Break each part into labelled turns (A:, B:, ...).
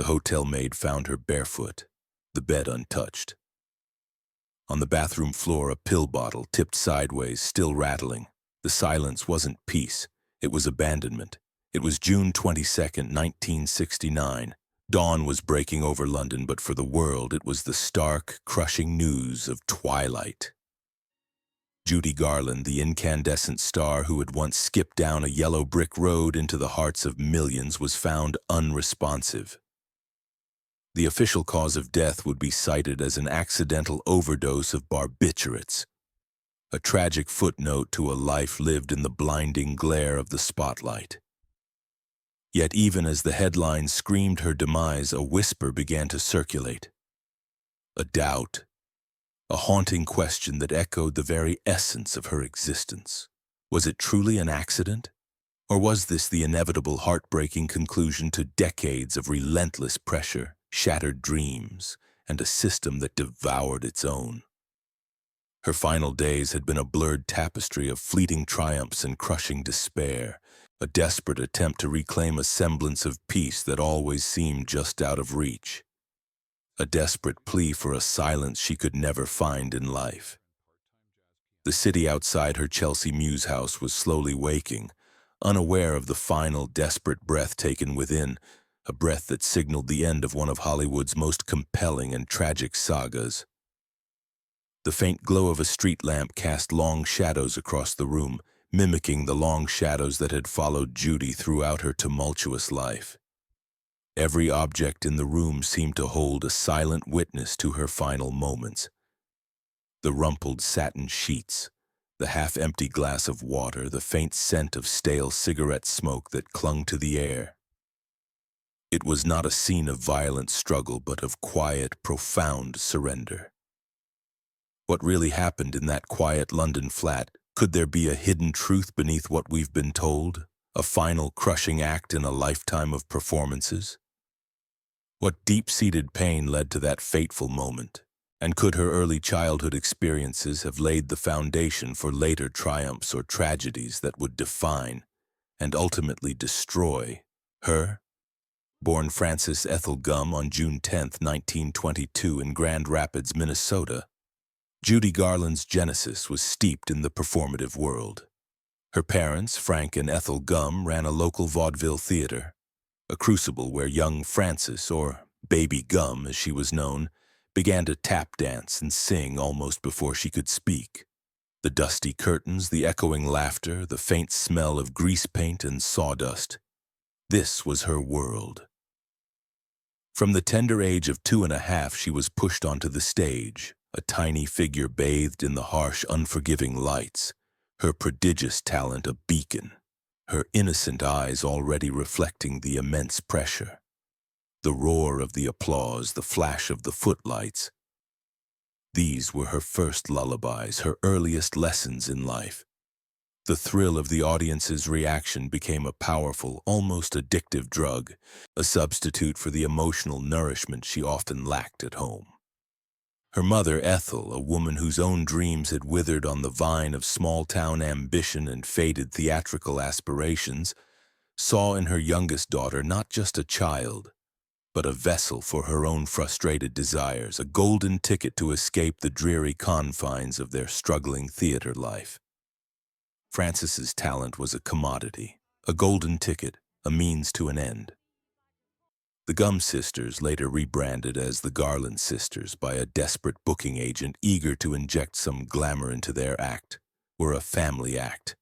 A: The hotel maid found her barefoot, the bed untouched. On the bathroom floor, a pill bottle tipped sideways, still rattling. The silence wasn't peace, it was abandonment. It was June 22nd, 1969. Dawn was breaking over London, but for the world it was the stark, crushing news of twilight. Judy Garland, the incandescent star who had once skipped down a yellow brick road into the hearts of millions, was found unresponsive. The official cause of death would be cited as an accidental overdose of barbiturates, a tragic footnote to a life lived in the blinding glare of the spotlight. Yet even as the headlines screamed her demise, a whisper began to circulate. A doubt, a haunting question that echoed the very essence of her existence. Was it truly an accident? Or was this the inevitable, heartbreaking conclusion to decades of relentless pressure, shattered dreams, and a system that devoured its own? Her final days had been a blurred tapestry of fleeting triumphs and crushing despair, a desperate attempt to reclaim a semblance of peace that always seemed just out of reach, a desperate plea for a silence she could never find in life. The city outside her Chelsea Mews house was slowly waking, unaware of the final, desperate breath taken within, a breath that signaled the end of one of Hollywood's most compelling and tragic sagas. The faint glow of a street lamp cast long shadows across the room, mimicking the long shadows that had followed Judy throughout her tumultuous life. Every object in the room seemed to hold a silent witness to her final moments. The rumpled satin sheets, the half-empty glass of water, the faint scent of stale cigarette smoke that clung to the air. It was not a scene of violent struggle, but of quiet, profound surrender. What really happened in that quiet London flat? Could there be a hidden truth beneath what we've been told? A final crushing act in a lifetime of performances? What deep-seated pain led to that fateful moment? And could her early childhood experiences have laid the foundation for later triumphs or tragedies that would define and ultimately destroy her? Born Frances Ethel Gumm on June 10, 1922 in Grand Rapids, Minnesota, Judy Garland's genesis was steeped in the performative world. Her parents, Frank and Ethel Gumm, ran a local vaudeville theater, a crucible where young Frances, or Baby Gumm as she was known, began to tap dance and sing almost before she could speak. The dusty curtains, the echoing laughter, the faint smell of grease paint and sawdust. This was her world. From the tender age of 2.5, she was pushed onto the stage, a tiny figure bathed in the harsh, unforgiving lights, her prodigious talent a beacon, her innocent eyes already reflecting the immense pressure. The roar of the applause, the flash of the footlights. These were her first lullabies, her earliest lessons in life. The thrill of the audience's reaction became a powerful, almost addictive drug, a substitute for the emotional nourishment she often lacked at home. Her mother, Ethel, a woman whose own dreams had withered on the vine of small-town ambition and faded theatrical aspirations, saw in her youngest daughter not just a child, but a vessel for her own frustrated desires, a golden ticket to escape the dreary confines of their struggling theater life. Frances's talent was a commodity, a golden ticket, a means to an end. The Gumm sisters, later rebranded as the Garland sisters by a desperate booking agent eager to inject some glamour into their act, were a family act.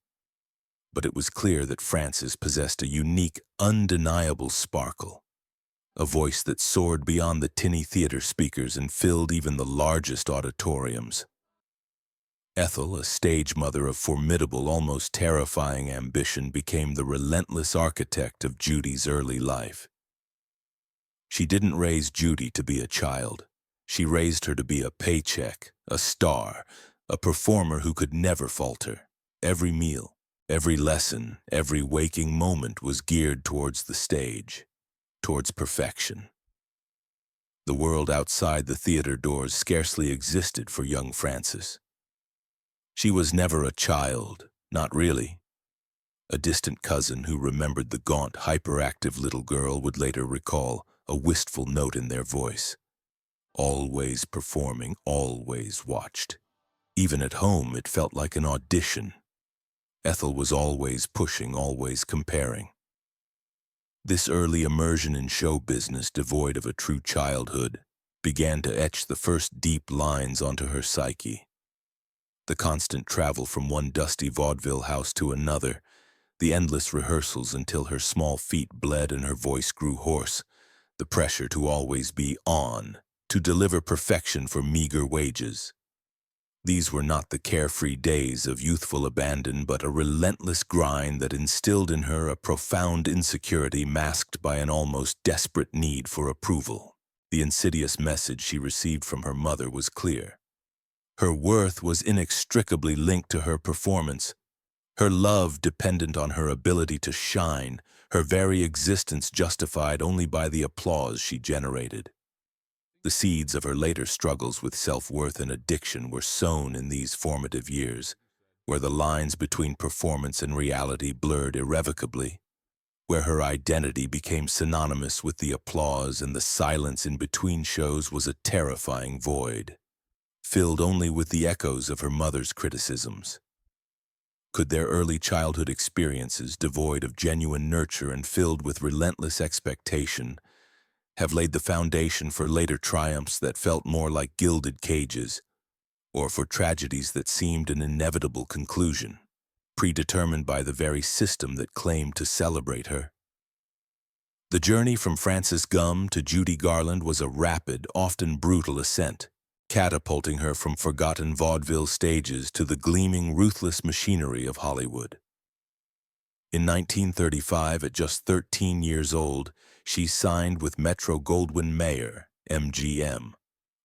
A: But it was clear that Frances possessed a unique, undeniable sparkle, a voice that soared beyond the tinny theater speakers and filled even the largest auditoriums. Ethel, a stage mother of formidable, almost terrifying ambition, became the relentless architect of Judy's early life. She didn't raise Judy to be a child. She raised her to be a paycheck, a star, a performer who could never falter. Every meal, every lesson, every waking moment was geared towards the stage, towards perfection. The world outside the theater doors scarcely existed for young Frances. She was never a child, not really. A distant cousin who remembered the gaunt, hyperactive little girl would later recall, a wistful note in their voice. Always performing, always watched. Even at home, it felt like an audition. Ethel was always pushing, always comparing. This early immersion in show business, devoid of a true childhood, began to etch the first deep lines onto her psyche. The constant travel from one dusty vaudeville house to another, the endless rehearsals until her small feet bled and her voice grew hoarse, the pressure to always be on, to deliver perfection for meager wages. These were not the carefree days of youthful abandon, but a relentless grind that instilled in her a profound insecurity masked by an almost desperate need for approval. The insidious message she received from her mother was clear. Her worth was inextricably linked to her performance. Her love dependent on her ability to shine, her very existence justified only by the applause she generated. The seeds of her later struggles with self-worth and addiction were sown in these formative years, where the lines between performance and reality blurred irrevocably, where her identity became synonymous with the applause and the silence in between shows was a terrifying void, filled only with the echoes of her mother's criticisms. Could their early childhood experiences, devoid of genuine nurture and filled with relentless expectation, have laid the foundation for later triumphs that felt more like gilded cages, or for tragedies that seemed an inevitable conclusion, predetermined by the very system that claimed to celebrate her? The journey from Frances Gumm to Judy Garland was a rapid, often brutal ascent, catapulting her from forgotten vaudeville stages to the gleaming, ruthless machinery of Hollywood. In 1935, at just 13 years old, she signed with Metro-Goldwyn-Mayer, MGM,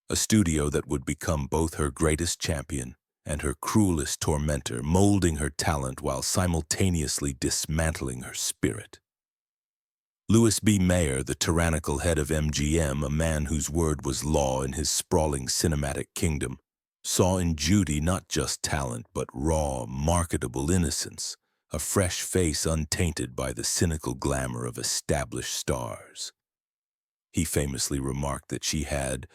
A: a studio that would become both her greatest champion and her cruelest tormentor, molding her talent while simultaneously dismantling her spirit. Louis B. Mayer, the tyrannical head of MGM, a man whose word was law in his sprawling cinematic kingdom, saw in Judy not just talent but raw, marketable innocence, a fresh face untainted by the cynical glamour of established stars. He famously remarked that she had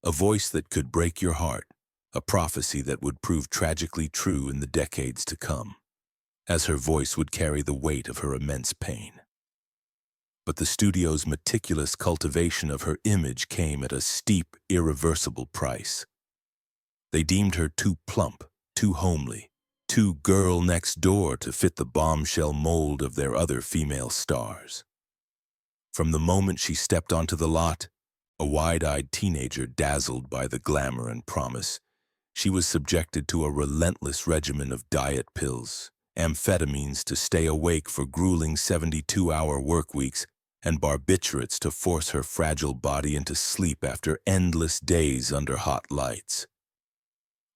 A: a voice that could break your heart, a prophecy that would prove tragically true in the decades to come, as her voice would carry the weight of her immense pain. But the studio's meticulous cultivation of her image came at a steep, irreversible price. They deemed her too plump, too homely, too girl next door to fit the bombshell mold of their other female stars. From the moment she stepped onto the lot, a wide-eyed teenager dazzled by the glamour and promise, she was subjected to a relentless regimen of diet pills, amphetamines to stay awake for grueling 72-hour work weeks, and barbiturates to force her fragile body into sleep after endless days under hot lights.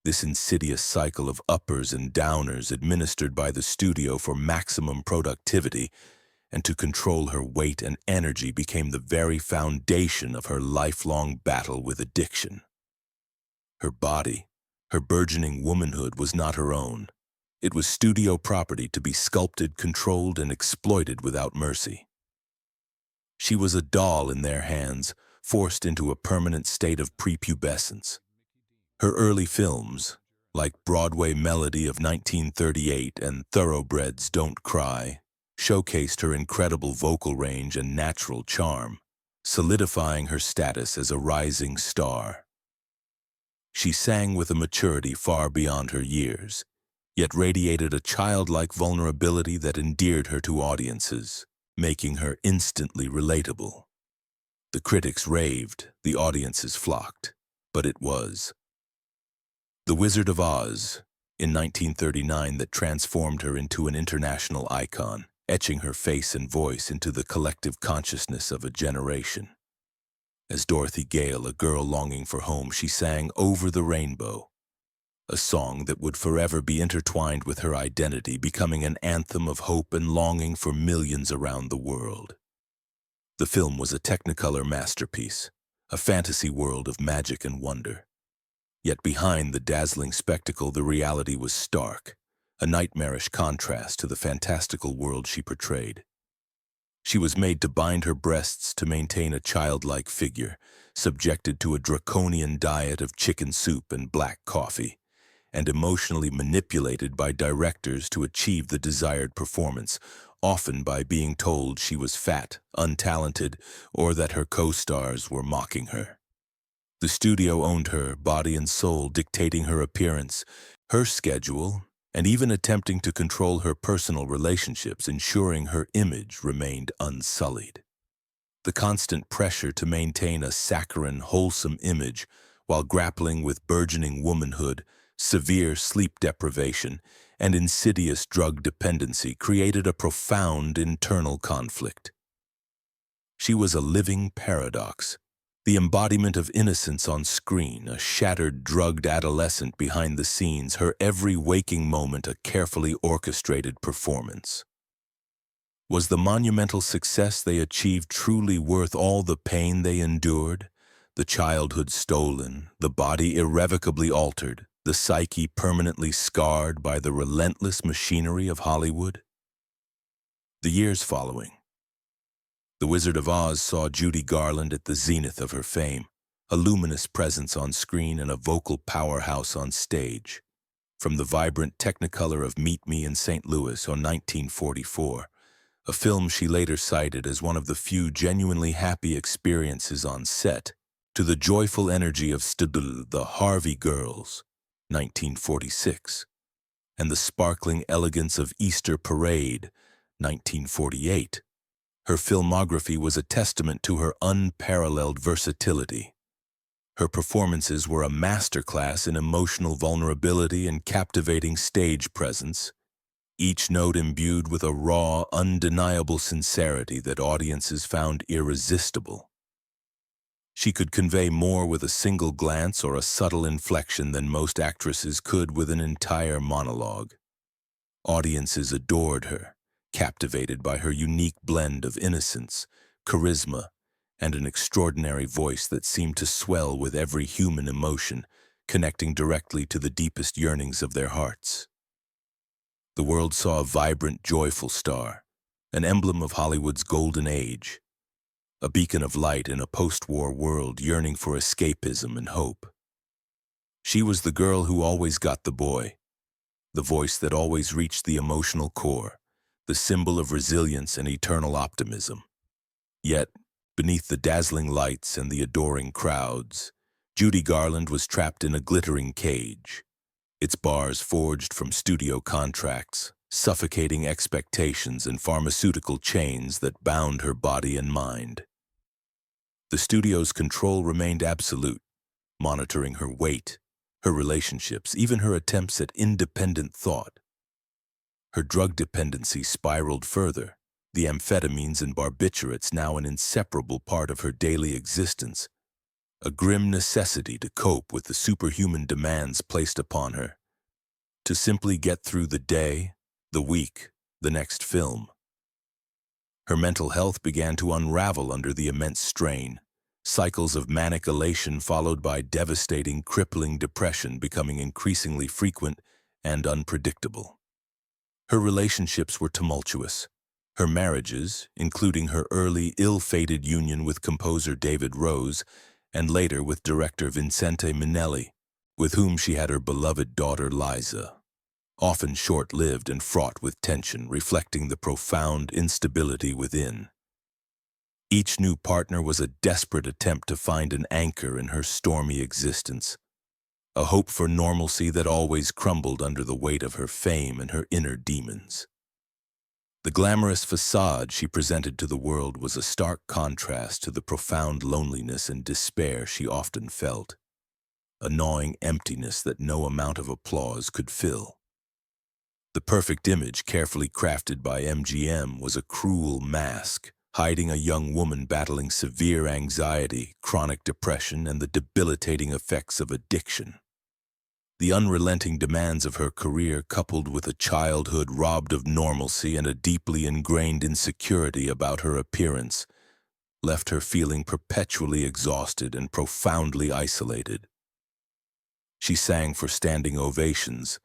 A: This insidious cycle of uppers and downers administered by the studio for maximum productivity and to control her weight and energy became the very foundation of her lifelong battle with addiction. Her body, her burgeoning womanhood, was not her own. It was studio property to be sculpted, controlled, and exploited without mercy. She was a doll in their hands, forced into a permanent state of prepubescence. Her early films, like Broadway Melody of 1938 and Thoroughbreds Don't Cry, showcased her incredible vocal range and natural charm, solidifying her status as a rising star. She sang with a maturity far beyond her years, yet radiated a childlike vulnerability that endeared her to audiences, making her instantly relatable. The critics raved, the audiences flocked, but it was The Wizard of Oz in 1939 that transformed her into an international icon, etching her face and voice into the collective consciousness of a generation. As Dorothy Gale, a girl longing for home, she sang Over the Rainbow, a song that would forever be intertwined with her identity, becoming an anthem of hope and longing for millions around the world. The film was a Technicolor masterpiece, a fantasy world of magic and wonder. Yet behind the dazzling spectacle, the reality was stark, a nightmarish contrast to the fantastical world she portrayed. She was made to bind her breasts to maintain a childlike figure, subjected to a draconian diet of chicken soup and black coffee, and emotionally manipulated by directors to achieve the desired performance, often by being told she was fat, untalented, or that her co-stars were mocking her. The studio owned her, body and soul, dictating her appearance, her schedule, and even attempting to control her personal relationships, ensuring her image remained unsullied. The constant pressure to maintain a saccharine, wholesome image while grappling with burgeoning womanhood, severe sleep deprivation, and insidious drug dependency created a profound internal conflict. She was a living paradox, the embodiment of innocence on screen, a shattered, drugged adolescent behind the scenes, her every waking moment a carefully orchestrated performance. Was the monumental success they achieved truly worth all the pain they endured? The childhood stolen, the body irrevocably altered, the psyche permanently scarred by the relentless machinery of Hollywood? The years following. The Wizard of Oz saw Judy Garland at the zenith of her fame, a luminous presence on screen and a vocal powerhouse on stage. From the vibrant Technicolor of Meet Me in St. Louis in 1944, a film she later cited as one of the few genuinely happy experiences on set, to the joyful energy of The Harvey Girls, 1946, and the sparkling elegance of Easter Parade, 1948. Her filmography was a testament to her unparalleled versatility. Her performances were a masterclass in emotional vulnerability and captivating stage presence, each note imbued with a raw, undeniable sincerity that audiences found irresistible. She could convey more with a single glance or a subtle inflection than most actresses could with an entire monologue. Audiences adored her, captivated by her unique blend of innocence, charisma, and an extraordinary voice that seemed to swell with every human emotion, connecting directly to the deepest yearnings of their hearts. The world saw a vibrant, joyful star, an emblem of Hollywood's golden age, a beacon of light in a post-war world yearning for escapism and hope. She was the girl who always got the boy, the voice that always reached the emotional core, the symbol of resilience and eternal optimism. Yet, beneath the dazzling lights and the adoring crowds, Judy Garland was trapped in a glittering cage, its bars forged from studio contracts, suffocating expectations and pharmaceutical chains that bound her body and mind. The studio's control remained absolute, monitoring her weight, her relationships, even her attempts at independent thought. Her drug dependency spiraled further, the amphetamines and barbiturates now an inseparable part of her daily existence, a grim necessity to cope with the superhuman demands placed upon her, to simply get through the day, the week, the next film. Her mental health began to unravel under the immense strain, cycles of manic elation followed by devastating, crippling depression becoming increasingly frequent and unpredictable. Her relationships were tumultuous. Her marriages, including her early, ill-fated union with composer David Rose, and later with director Vincente Minnelli, with whom she had her beloved daughter Liza, often short-lived and fraught with tension, reflecting the profound instability within. Each new partner was a desperate attempt to find an anchor in her stormy existence, a hope for normalcy that always crumbled under the weight of her fame and her inner demons. The glamorous facade she presented to the world was a stark contrast to the profound loneliness and despair she often felt, a gnawing emptiness that no amount of applause could fill. The perfect image, carefully crafted by MGM, was a cruel mask, hiding a young woman battling severe anxiety, chronic depression, and the debilitating effects of addiction. The unrelenting demands of her career, coupled with a childhood robbed of normalcy and a deeply ingrained insecurity about her appearance, left her feeling perpetually exhausted and profoundly isolated. She sang for standing ovations,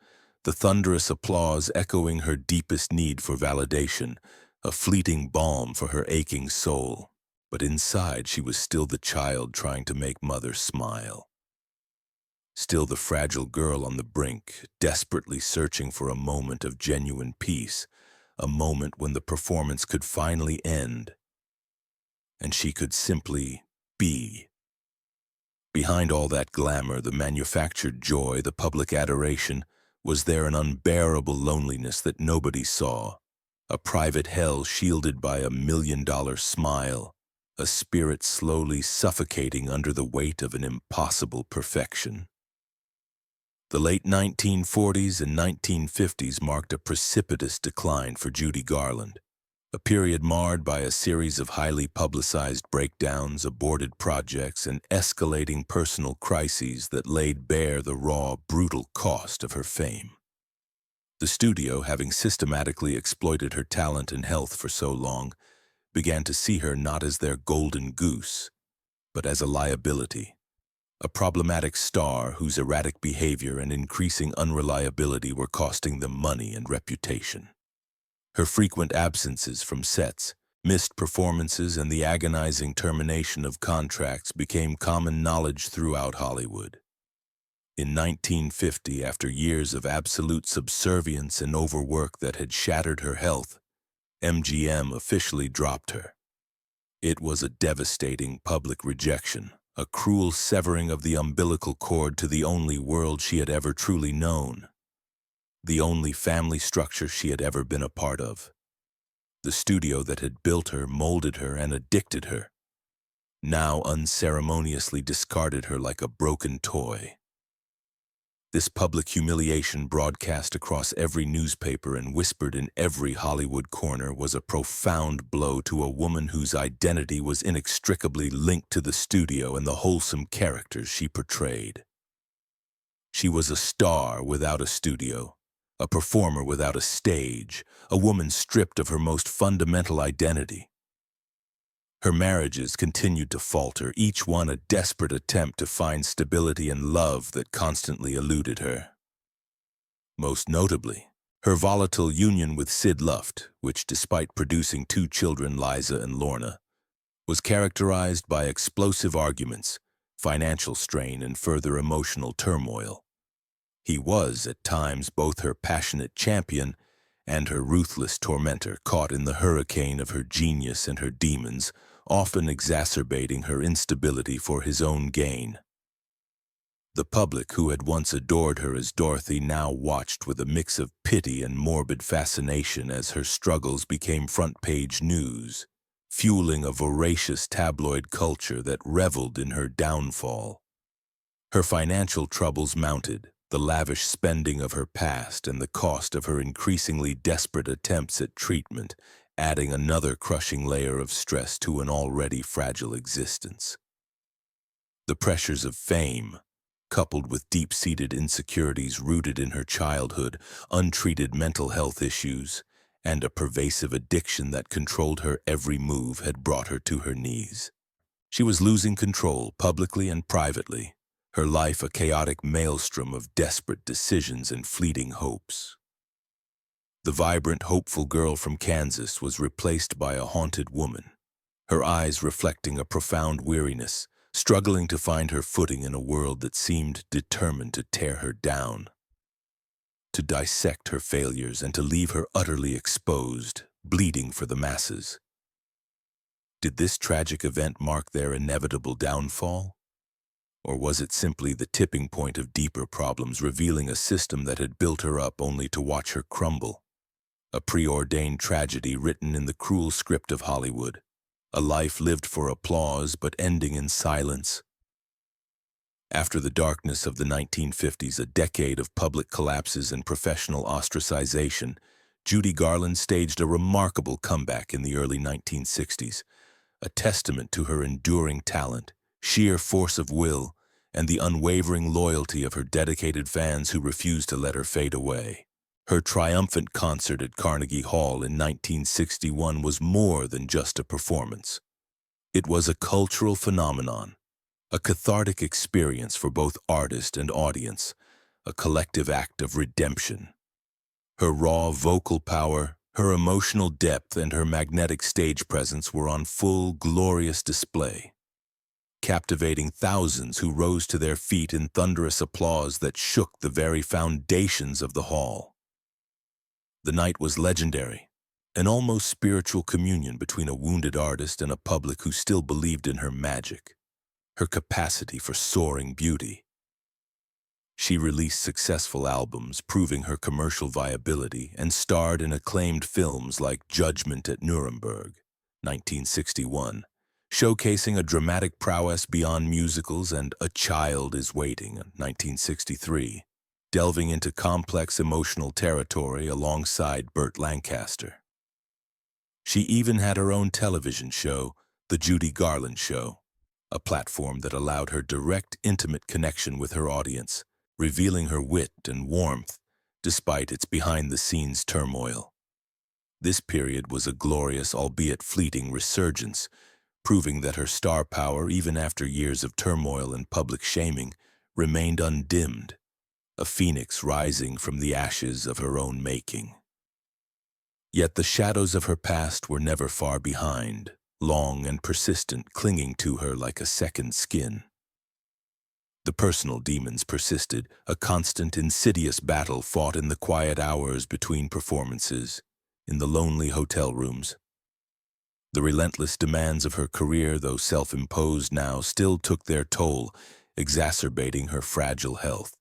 A: the thunderous applause echoing her deepest need for validation, a fleeting balm for her aching soul, but inside she was still the child trying to make mother smile. Still the fragile girl on the brink, desperately searching for a moment of genuine peace, a moment when the performance could finally end, and she could simply be. Behind all that glamour, the manufactured joy, the public adoration, was there an unbearable loneliness that nobody saw, a private hell shielded by a $1,000,000 smile, a spirit slowly suffocating under the weight of an impossible perfection. The late 1940s and 1950s marked a precipitous decline for Judy Garland, a period marred by a series of highly publicized breakdowns, aborted projects, and escalating personal crises that laid bare the raw, brutal cost of her fame. The studio, having systematically exploited her talent and health for so long, began to see her not as their golden goose, but as a liability, a problematic star whose erratic behavior and increasing unreliability were costing them money and reputation. Her frequent absences from sets, missed performances, and the agonizing termination of contracts became common knowledge throughout Hollywood. In 1950, after years of absolute subservience and overwork that had shattered her health, MGM officially dropped her. It was a devastating public rejection, a cruel severing of the umbilical cord to the only world she had ever truly known, the only family structure she had ever been a part of. The studio that had built her, molded her, and addicted her, now unceremoniously discarded her like a broken toy. This public humiliation, broadcast across every newspaper and whispered in every Hollywood corner, was a profound blow to a woman whose identity was inextricably linked to the studio and the wholesome characters she portrayed. She was a star without a studio, a performer without a stage, a woman stripped of her most fundamental identity. Her marriages continued to falter, each one a desperate attempt to find stability and love that constantly eluded her. Most notably, her volatile union with Sid Luft, which, despite producing 2 children, Liza and Lorna, was characterized by explosive arguments, financial strain, and further emotional turmoil. He was, at times, both her passionate champion and her ruthless tormentor, caught in the hurricane of her genius and her demons, often exacerbating her instability for his own gain. The public, who had once adored her as Dorothy, now watched with a mix of pity and morbid fascination as her struggles became front-page news, fueling a voracious tabloid culture that reveled in her downfall. Her financial troubles mounted, the lavish spending of her past and the cost of her increasingly desperate attempts at treatment, adding another crushing layer of stress to an already fragile existence. The pressures of fame, coupled with deep-seated insecurities rooted in her childhood, untreated mental health issues, and a pervasive addiction that controlled her every move, had brought her to her knees. She was losing control, publicly and privately, her life a chaotic maelstrom of desperate decisions and fleeting hopes. The vibrant, hopeful girl from Kansas was replaced by a haunted woman, her eyes reflecting a profound weariness, struggling to find her footing in a world that seemed determined to tear her down, to dissect her failures and to leave her utterly exposed, bleeding for the masses. Did this tragic event mark their inevitable downfall? Or was it simply the tipping point of deeper problems, revealing a system that had built her up only to watch her crumble? A preordained tragedy written in the cruel script of Hollywood, a life lived for applause but ending in silence. After the darkness of the 1950s, a decade of public collapses and professional ostracization, Judy Garland staged a remarkable comeback in the early 1960s, a testament to her enduring talent, sheer force of will, and the unwavering loyalty of her dedicated fans who refused to let her fade away. Her triumphant concert at Carnegie Hall in 1961 was more than just a performance. It was a cultural phenomenon, a cathartic experience for both artist and audience, a collective act of redemption. Her raw vocal power, Her emotional depth and her magnetic stage presence were on full, glorious display, captivating thousands who rose to their feet in thunderous applause that shook the very foundations of the hall. The night was legendary, an almost spiritual communion between a wounded artist and a public who still believed in her magic, her capacity for soaring beauty. She released successful albums proving her commercial viability and starred in acclaimed films like Judgment at Nuremberg, 1961, showcasing a dramatic prowess beyond musicals, and A Child is Waiting, 1963, delving into complex emotional territory alongside Burt Lancaster. She even had her own television show, The Judy Garland Show, a platform that allowed her direct, intimate connection with her audience, revealing her wit and warmth despite its behind-the-scenes turmoil. This period was a glorious, albeit fleeting, resurgence, proving that her star power, even after years of turmoil and public shaming, remained undimmed, a phoenix rising from the ashes of her own making. Yet the shadows of her past were never far behind, long and persistent, clinging to her like a second skin. The personal demons persisted, a constant, insidious battle fought in the quiet hours between performances, in the lonely hotel rooms. The relentless demands of her career, though self-imposed now, still took their toll, exacerbating her fragile health.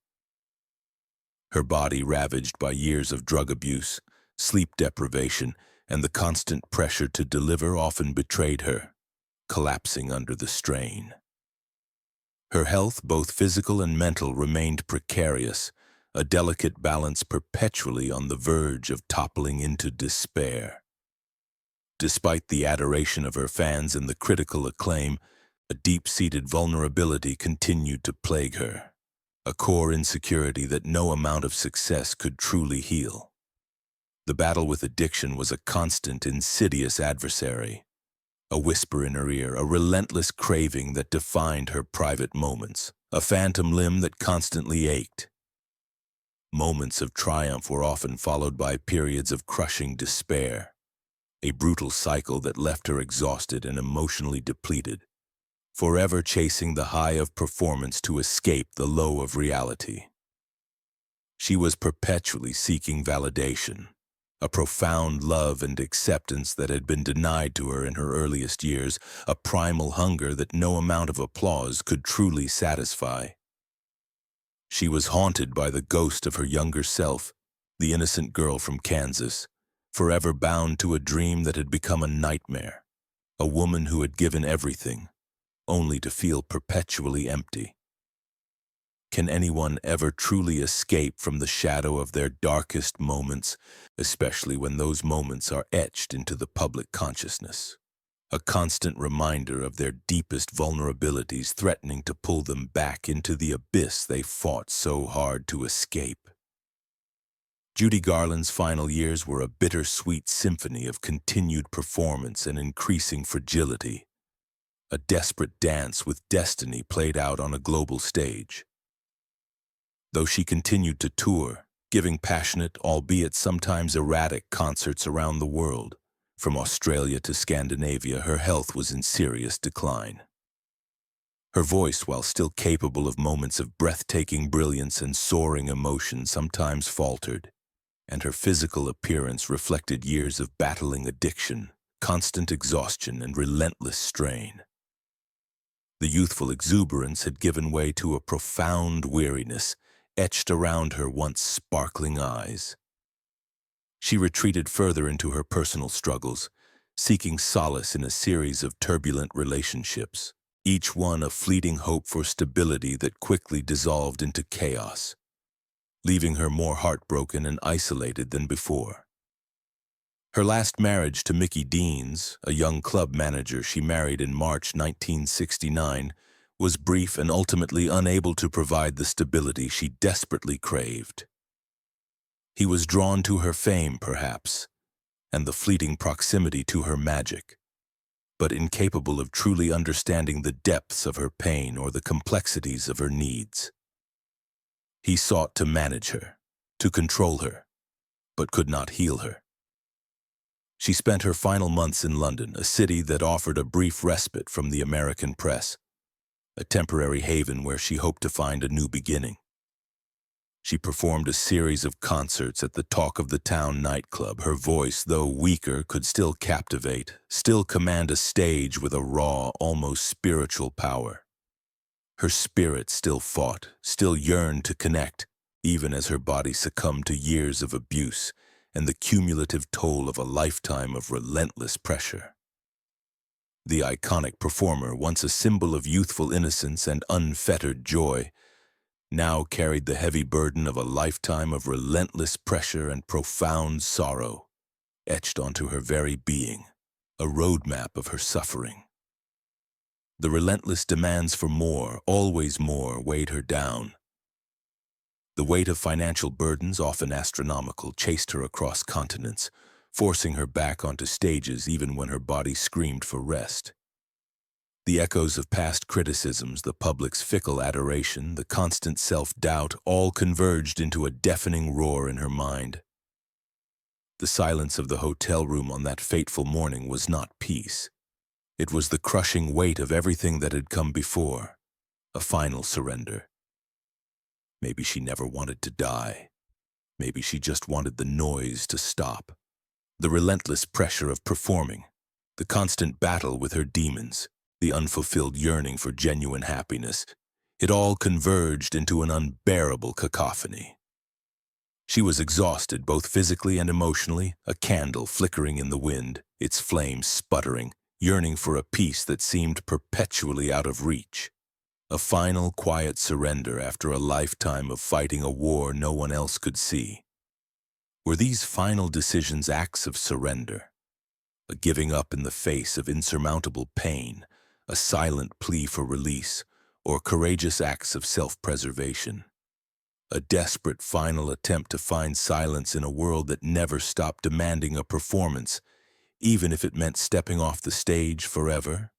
A: Her body ravaged by years of drug abuse, sleep deprivation, and the constant pressure to deliver often betrayed her, collapsing under the strain. Her health, both physical and mental, remained precarious, a delicate balance perpetually on the verge of toppling into despair. Despite the adoration of her fans and the critical acclaim, a deep-seated vulnerability continued to plague her, a core insecurity that no amount of success could truly heal. The battle with addiction was a constant, insidious adversary, a whisper in her ear, a relentless craving that defined her private moments, a phantom limb that constantly ached. Moments of triumph were often followed by periods of crushing despair, a brutal cycle that left her exhausted and emotionally depleted, forever chasing the high of performance to escape the low of reality. She was perpetually seeking validation, a profound love and acceptance that had been denied to her in her earliest years, a primal hunger that no amount of applause could truly satisfy. She was haunted by the ghost of her younger self, the innocent girl from Kansas, forever bound to a dream that had become a nightmare, a woman who had given everything, only to feel perpetually empty. Can anyone ever truly escape from the shadow of their darkest moments, especially when those moments are etched into the public consciousness? A constant reminder of their deepest vulnerabilities, threatening to pull them back into the abyss they fought so hard to escape. Judy Garland's final years were a bittersweet symphony of continued performance and increasing fragility, a desperate dance with destiny played out on a global stage. Though she continued to tour, giving passionate, albeit sometimes erratic, concerts around the world, from Australia to Scandinavia, her health was in serious decline. Her voice, while still capable of moments of breathtaking brilliance and soaring emotion, sometimes faltered, and her physical appearance reflected years of battling addiction, constant exhaustion, and relentless strain. The youthful exuberance had given way to a profound weariness, etched around her once sparkling eyes. She retreated further into her personal struggles, seeking solace in a series of turbulent relationships, each one a fleeting hope for stability that quickly dissolved into chaos, leaving her more heartbroken and isolated than before. Her last marriage to Mickey Deans, a young club manager she married in March 1969, was brief and ultimately unable to provide the stability she desperately craved. He was drawn to her fame, perhaps, and the fleeting proximity to her magic, but incapable of truly understanding the depths of her pain or the complexities of her needs. He sought to manage her, to control her, but could not heal her. She spent her final months in London, a city that offered a brief respite from the American press, a temporary haven where she hoped to find a new beginning. She performed a series of concerts at the Talk of the Town nightclub. Her voice, though weaker, could still captivate, still command a stage with a raw, almost spiritual power. Her spirit still fought, still yearned to connect, even as her body succumbed to years of abuse and the cumulative toll of a lifetime of relentless pressure. The iconic performer, once a symbol of youthful innocence and unfettered joy, now carried the heavy burden of a lifetime of relentless pressure and profound sorrow, etched onto her very being, a roadmap of her suffering. The relentless demands for more, always more, weighed her down. The weight of financial burdens, often astronomical, chased her across continents, forcing her back onto stages even when her body screamed for rest. The echoes of past criticisms, the public's fickle adoration, the constant self-doubt, all converged into a deafening roar in her mind. The silence of the hotel room on that fateful morning was not peace. It was the crushing weight of everything that had come before, a final surrender. Maybe she never wanted to die. Maybe she just wanted the noise to stop. The relentless pressure of performing, the constant battle with her demons, the unfulfilled yearning for genuine happiness, it all converged into an unbearable cacophony. She was exhausted both physically and emotionally, a candle flickering in the wind, its flames sputtering, yearning for a peace that seemed perpetually out of reach. A final, quiet surrender after a lifetime of fighting a war no one else could see. Were these final decisions acts of surrender? A giving up in the face of insurmountable pain, a silent plea for release, or courageous acts of self-preservation? A desperate final attempt to find silence in a world that never stopped demanding a performance, even if it meant stepping off the stage forever?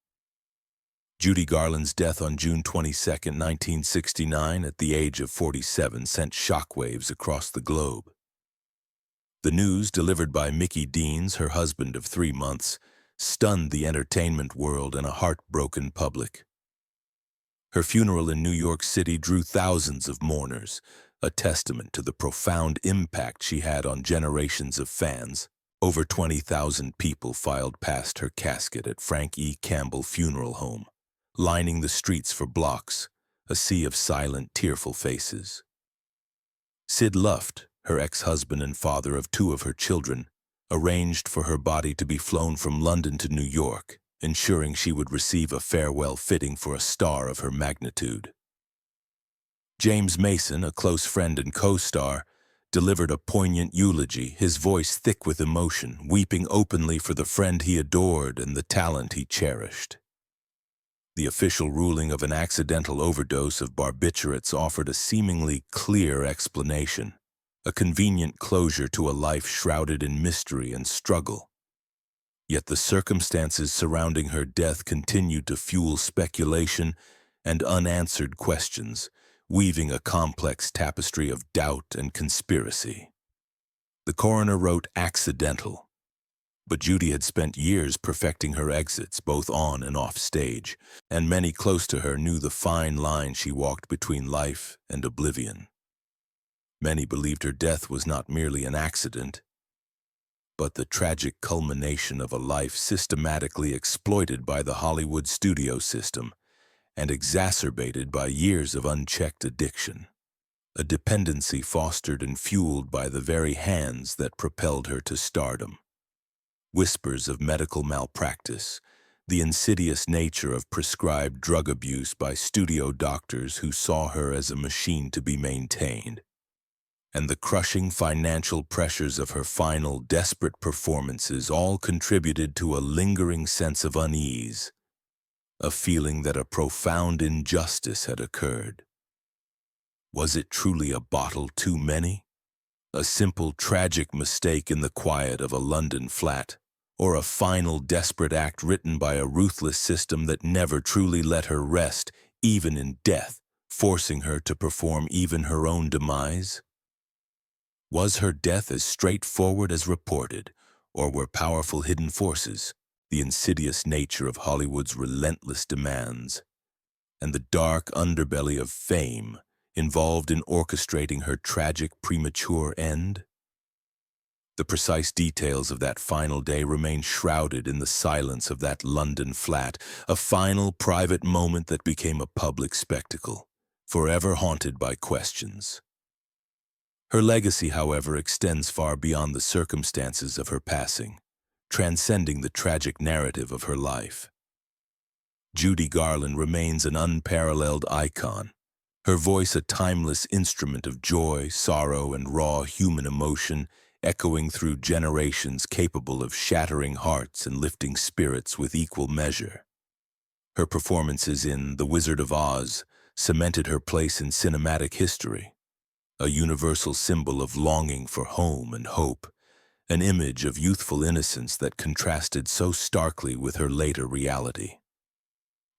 A: Judy Garland's death on June 22, 1969, at the age of 47, sent shockwaves across the globe. The news, delivered by Mickey Deans, her husband of 3 months, stunned the entertainment world and a heartbroken public. Her funeral in New York City drew thousands of mourners, a testament to the profound impact she had on generations of fans. Over 20,000 people filed past her casket at Frank E. Campbell Funeral Home, lining the streets for blocks, a sea of silent, tearful faces. Sid Luft, her ex-husband and father of 2 of her children, arranged for her body to be flown from London to New York, ensuring she would receive a farewell fitting for a star of her magnitude. James Mason, a close friend and co-star, delivered a poignant eulogy, his voice thick with emotion, weeping openly for the friend he adored and the talent he cherished. The official ruling of an accidental overdose of barbiturates offered a seemingly clear explanation, a convenient closure to a life shrouded in mystery and struggle. Yet the circumstances surrounding her death continued to fuel speculation and unanswered questions, weaving a complex tapestry of doubt and conspiracy. The coroner wrote accidental, but Judy had spent years perfecting her exits both on and off stage, and many close to her knew the fine line she walked between life and oblivion. Many believed her death was not merely an accident, but the tragic culmination of a life systematically exploited by the Hollywood studio system and exacerbated by years of unchecked addiction, a dependency fostered and fueled by the very hands that propelled her to stardom. Whispers of medical malpractice, the insidious nature of prescribed drug abuse by studio doctors who saw her as a machine to be maintained, and the crushing financial pressures of her final, desperate performances all contributed to a lingering sense of unease, a feeling that a profound injustice had occurred. Was it truly a bottle too many? A simple, tragic mistake in the quiet of a London flat, or a final, desperate act written by a ruthless system that never truly let her rest, even in death, forcing her to perform even her own demise? Was her death as straightforward as reported, or were powerful hidden forces, the insidious nature of Hollywood's relentless demands, and the dark underbelly of fame involved in orchestrating her tragic premature end? The precise details of that final day remain shrouded in the silence of that London flat, a final private moment that became a public spectacle, forever haunted by questions. Her legacy, however, extends far beyond the circumstances of her passing, transcending the tragic narrative of her life. Judy Garland remains an unparalleled icon, her voice a timeless instrument of joy, sorrow, and raw human emotion, echoing through generations, capable of shattering hearts and lifting spirits with equal measure. Her performances in The Wizard of Oz cemented her place in cinematic history, a universal symbol of longing for home and hope, an image of youthful innocence that contrasted so starkly with her later reality.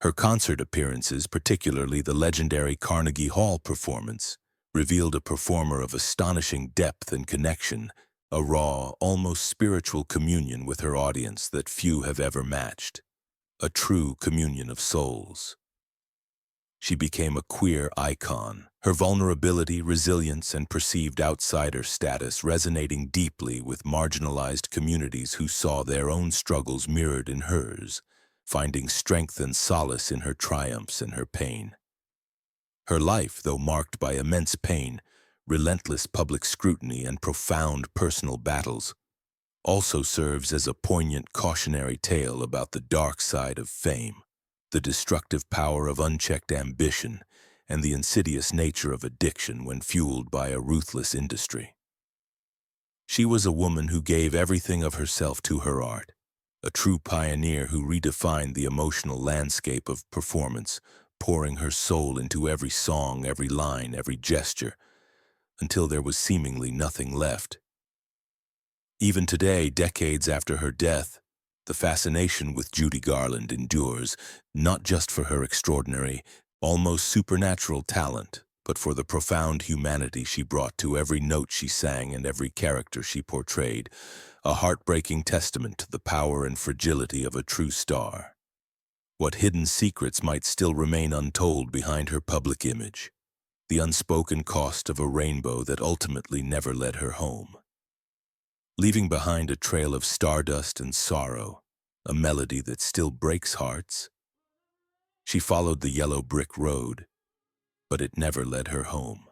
A: Her concert appearances, particularly the legendary Carnegie Hall performance, revealed a performer of astonishing depth and connection, a raw, almost spiritual communion with her audience that few have ever matched, a true communion of souls. She became a queer icon, her vulnerability, resilience, and perceived outsider status resonating deeply with marginalized communities who saw their own struggles mirrored in hers, finding strength and solace in her triumphs and her pain. Her life, though marked by immense pain, relentless public scrutiny, and profound personal battles, also serves as a poignant cautionary tale about the dark side of fame, the destructive power of unchecked ambition, and the insidious nature of addiction when fueled by a ruthless industry. She was a woman who gave everything of herself to her art, a true pioneer who redefined the emotional landscape of performance, pouring her soul into every song, every line, every gesture, until there was seemingly nothing left. Even today, decades after her death, the fascination with Judy Garland endures, not just for her extraordinary, almost supernatural talent, but for the profound humanity she brought to every note she sang and every character she portrayed, a heartbreaking testament to the power and fragility of a true star. What hidden secrets might still remain untold behind her public image? The unspoken cost of a rainbow that ultimately never led her home. Leaving behind a trail of stardust and sorrow, a melody that still breaks hearts. She followed the yellow brick road, but it never led her home.